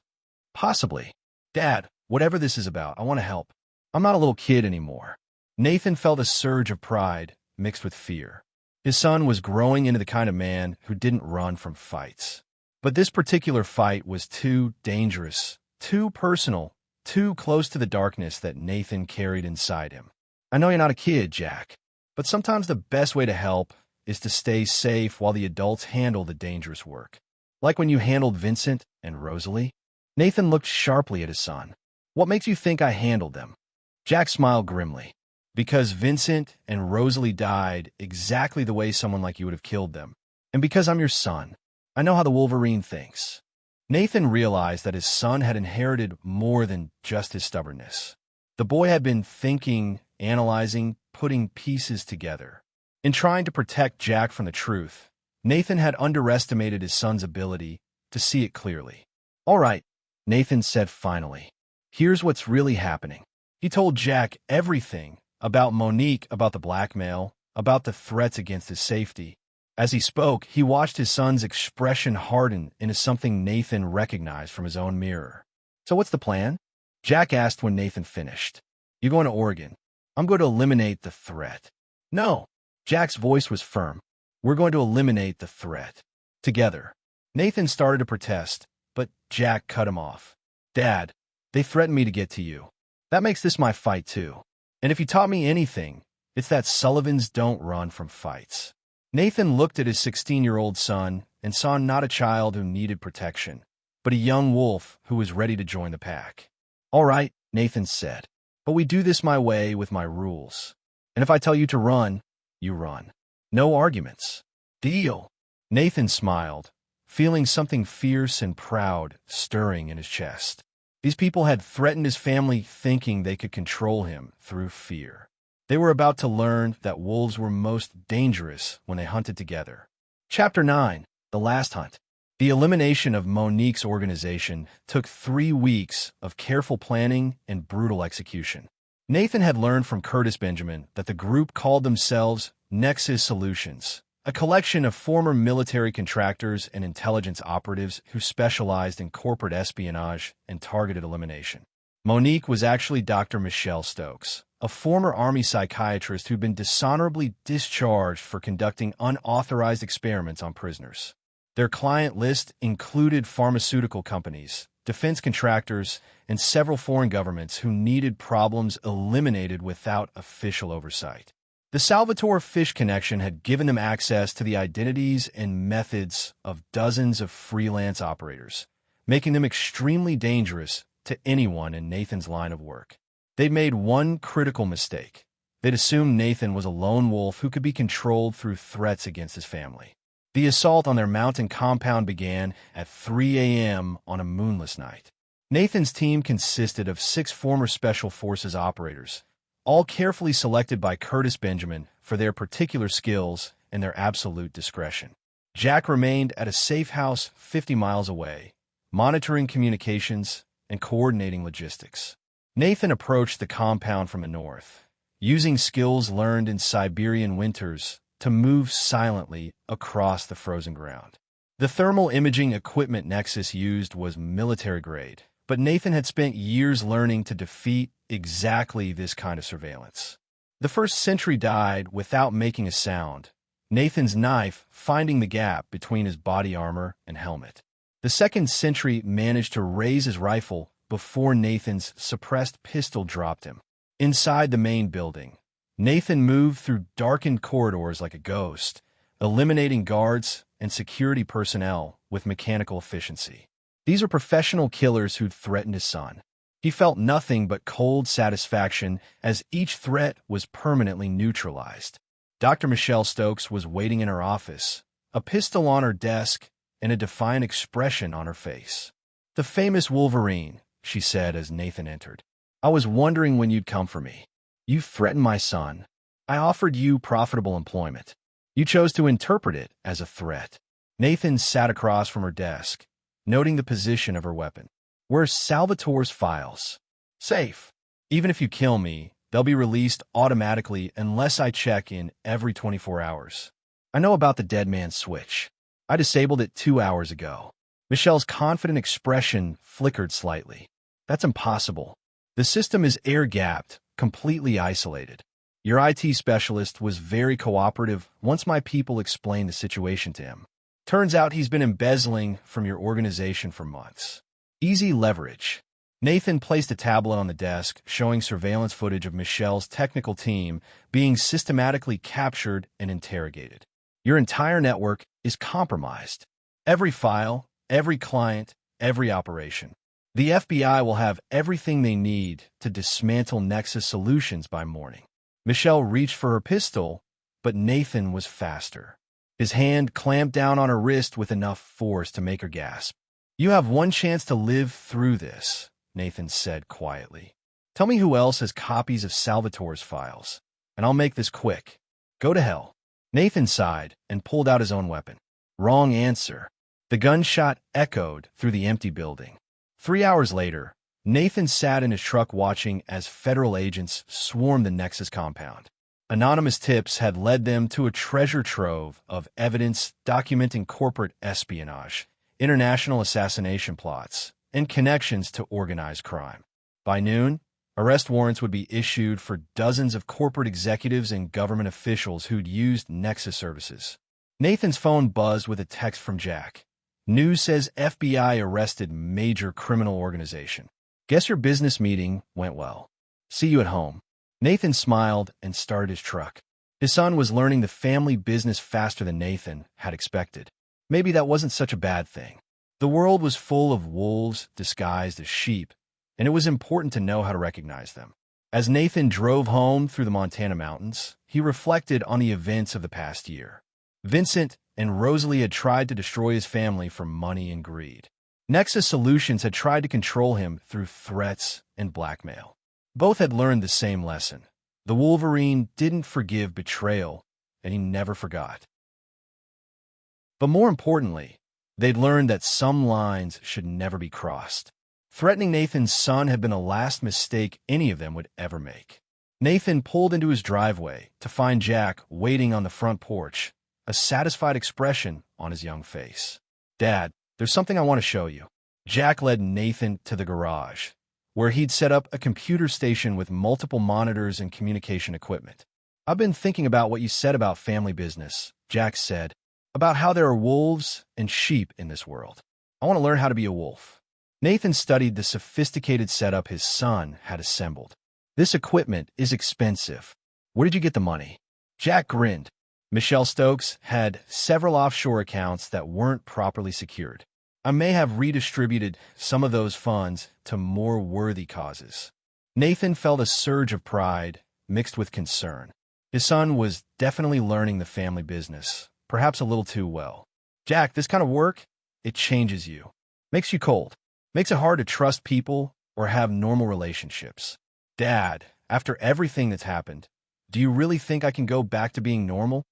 Possibly. Dad, whatever this is about, I want to help. I'm not a little kid anymore. Nathan felt a surge of pride mixed with fear. His son was growing into the kind of man who didn't run from fights. But this particular fight was too dangerous, too personal, too close to the darkness that Nathan carried inside him. I know you're not a kid, Jack, but sometimes the best way to help is to stay safe while the adults handle the dangerous work. Like when you handled Vincent and Rosalie. Nathan looked sharply at his son. What makes you think I handled them? Jack smiled grimly. Because Vincent and Rosalie died exactly the way someone like you would have killed them. And because I'm your son, I know how the Wolverine thinks. Nathan realized that his son had inherited more than just his stubbornness. The boy had been thinking, analyzing, putting pieces together. In trying to protect Jack from the truth, Nathan had underestimated his son's ability to see it clearly. All right, Nathan said finally. Here's what's really happening. He told Jack everything about Monique, about the blackmail, about the threats against his safety. As he spoke, he watched his son's expression harden into something Nathan recognized from his own mirror. So what's the plan? Jack asked when Nathan finished. You're going to Oregon. I'm going to eliminate the threat. No. Jack's voice was firm. We're going to eliminate the threat. Together. Nathan started to protest, but Jack cut him off. Dad, they threatened me to get to you. That makes this my fight too. And if you taught me anything, it's that Sullivans don't run from fights. Nathan looked at his 16-year-old son and saw not a child who needed protection, but a young wolf who was ready to join the pack. All right, Nathan said, but we do this my way with my rules. And if I tell you to run, you run. No arguments. Deal. Nathan smiled, feeling something fierce and proud stirring in his chest. These people had threatened his family thinking they could control him through fear. They were about to learn that wolves were most dangerous when they hunted together. Chapter 9, The Last Hunt. The elimination of Monique's organization took 3 weeks of careful planning and brutal execution. Nathan had learned from Curtis Benjamin that the group called themselves Nexus Solutions, a collection of former military contractors and intelligence operatives who specialized in corporate espionage and targeted elimination. Monique was actually Dr. Michelle Stokes, a former Army psychiatrist who'd been dishonorably discharged for conducting unauthorized experiments on prisoners. Their client list included pharmaceutical companies, defense contractors, and several foreign governments who needed problems eliminated without official oversight. The Salvatore Fish connection had given them access to the identities and methods of dozens of freelance operators, making them extremely dangerous to anyone in Nathan's line of work. They'd made one critical mistake. They'd assumed Nathan was a lone wolf who could be controlled through threats against his family. The assault on their mountain compound began at 3 a.m. on a moonless night. Nathan's team consisted of 6 former Special Forces operators, all carefully selected by Curtis Benjamin for their particular skills and their absolute discretion. Jack remained at a safe house 50 miles away, monitoring communications and coordinating logistics. Nathan approached the compound from the north, using skills learned in Siberian winters to move silently across the frozen ground. The thermal imaging equipment Nexus used was military-grade, but Nathan had spent years learning to defeat exactly this kind of surveillance. The first sentry died without making a sound, Nathan's knife finding the gap between his body armor and helmet. The second sentry managed to raise his rifle before Nathan's suppressed pistol dropped him. Inside the main building, Nathan moved through darkened corridors like a ghost, eliminating guards and security personnel with mechanical efficiency. These are professional killers who'd threatened his son. He felt nothing but cold satisfaction as each threat was permanently neutralized. Dr. Michelle Stokes was waiting in her office, a pistol on her desk and a defiant expression on her face. "The famous Wolverine," she said as Nathan entered. "I was wondering when you'd come for me. You threatened my son. I offered you profitable employment. You chose to interpret it as a threat." Nathan sat across from her desk, noting the position of her weapon. "Where's Salvatore's files?" "Safe. Even if you kill me, they'll be released automatically unless I check in every 24 hours. I know about the dead man's switch. I disabled it 2 hours ago." Michelle's confident expression flickered slightly. "That's impossible. The system is air-gapped, completely isolated. Your IT specialist was very cooperative once my people explained the situation to him. Turns out he's been embezzling from your organization for months. Easy leverage." Nathan placed a tablet on the desk showing surveillance footage of Michelle's technical team being systematically captured and interrogated. "Your entire network is compromised. Every file, every client, every operation. The FBI will have everything they need to dismantle Nexus Solutions by morning." Michelle reached for her pistol, but Nathan was faster. His hand clamped down on her wrist with enough force to make her gasp. "You have one chance to live through this," Nathan said quietly. "Tell me who else has copies of Salvatore's files, and I'll make this quick. Go to hell." Nathan sighed and pulled out his own weapon. Wrong answer. The gunshot echoed through the empty building. 3 hours later, Nathan sat in his truck watching as federal agents swarmed the Nexus compound. Anonymous tips had led them to a treasure trove of evidence documenting corporate espionage, international assassination plots, and connections to organized crime. By noon, arrest warrants would be issued for dozens of corporate executives and government officials who'd used Nexus services. Nathan's phone buzzed with a text from Jack. "News says FBI arrested major criminal organization. Guess your business meeting went well. See you at home." Nathan smiled and started his truck. His son was learning the family business faster than Nathan had expected. Maybe that wasn't such a bad thing. The world was full of wolves disguised as sheep, and it was important to know how to recognize them. As Nathan drove home through the Montana mountains, he reflected on the events of the past year. Vincent and Rosalie had tried to destroy his family for money and greed. Nexus Solutions had tried to control him through threats and blackmail. Both had learned the same lesson. The Wolverine didn't forgive betrayal, and he never forgot. But more importantly, they'd learned that some lines should never be crossed. Threatening Nathan's son had been the last mistake any of them would ever make. Nathan pulled into his driveway to find Jack waiting on the front porch, a satisfied expression on his young face. "Dad, there's something I want to show you." Jack led Nathan to the garage, where he'd set up a computer station with multiple monitors and communication equipment. "I've been thinking about what you said about family business," Jack said, "about how there are wolves and sheep in this world. I want to learn how to be a wolf." Nathan studied the sophisticated setup his son had assembled. "This equipment is expensive. Where did you get the money?" Jack grinned. Michelle Stokes had several offshore accounts that weren't properly secured. "I may have redistributed some of those funds to more worthy causes." Nathan felt a surge of pride mixed with concern. His son was definitely learning the family business, perhaps a little too well. "Jack, this kind of work, it changes you. Makes you cold. Makes it hard to trust people or have normal relationships." "Dad, after everything that's happened, do you really think I can go back to being normal?"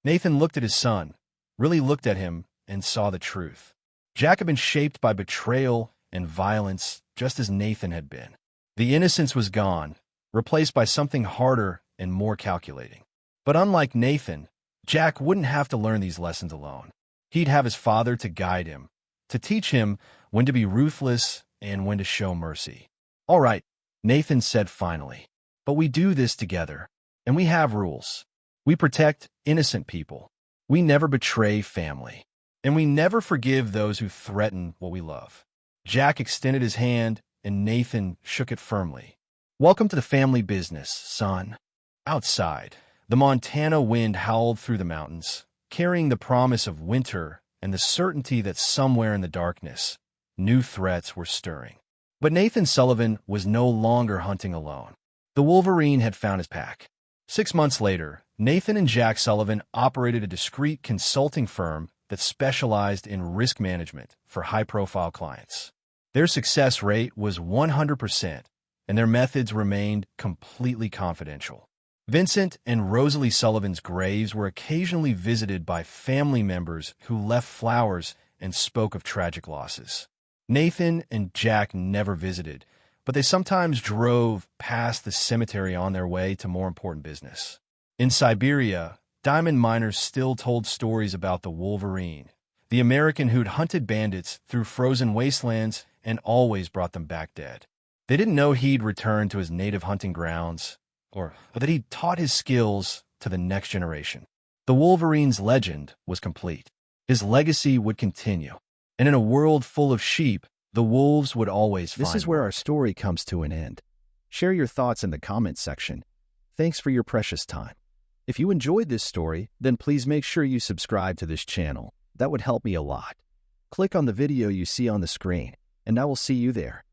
Nathan looked at his son, really looked at him, and saw the truth. Jack had been shaped by betrayal and violence just as Nathan had been. The innocence was gone, replaced by something harder and more calculating. But unlike Nathan, Jack wouldn't have to learn these lessons alone. He'd have his father to guide him, to teach him when to be ruthless and when to show mercy. "All right," Nathan said finally, "but we do this together, and we have rules. We protect innocent people. We never betray family. And we never forgive those who threaten what we love." Jack extended his hand and Nathan shook it firmly. "Welcome to the family business, son." Outside, the Montana wind howled through the mountains, carrying the promise of winter and the certainty that somewhere in the darkness, new threats were stirring. But Nathan Sullivan was no longer hunting alone. The Wolverine had found his pack. 6 months later, Nathan and Jack Sullivan operated a discreet consulting firm that specialized in risk management for high-profile clients. Their success rate was 100%, and their methods remained completely confidential. Vincent and Rosalie Sullivan's graves were occasionally visited by family members who left flowers and spoke of tragic losses. Nathan and Jack never visited, but they sometimes drove past the cemetery on their way to more important business. In Siberia, diamond miners still told stories about the Wolverine, the American who'd hunted bandits through frozen wastelands and always brought them back dead. They didn't know he'd returned to his native hunting grounds, or that he'd taught his skills to the next generation. The Wolverine's legend was complete. His legacy would continue, and in a world full of sheep, the wolves would always find This is where one. our story comes to an end. Share your thoughts in the comments section. Thanks for your precious time. If you enjoyed this story, then please make sure you subscribe to this channel. That would help me a lot. Click on the video you see on the screen, and I will see you there.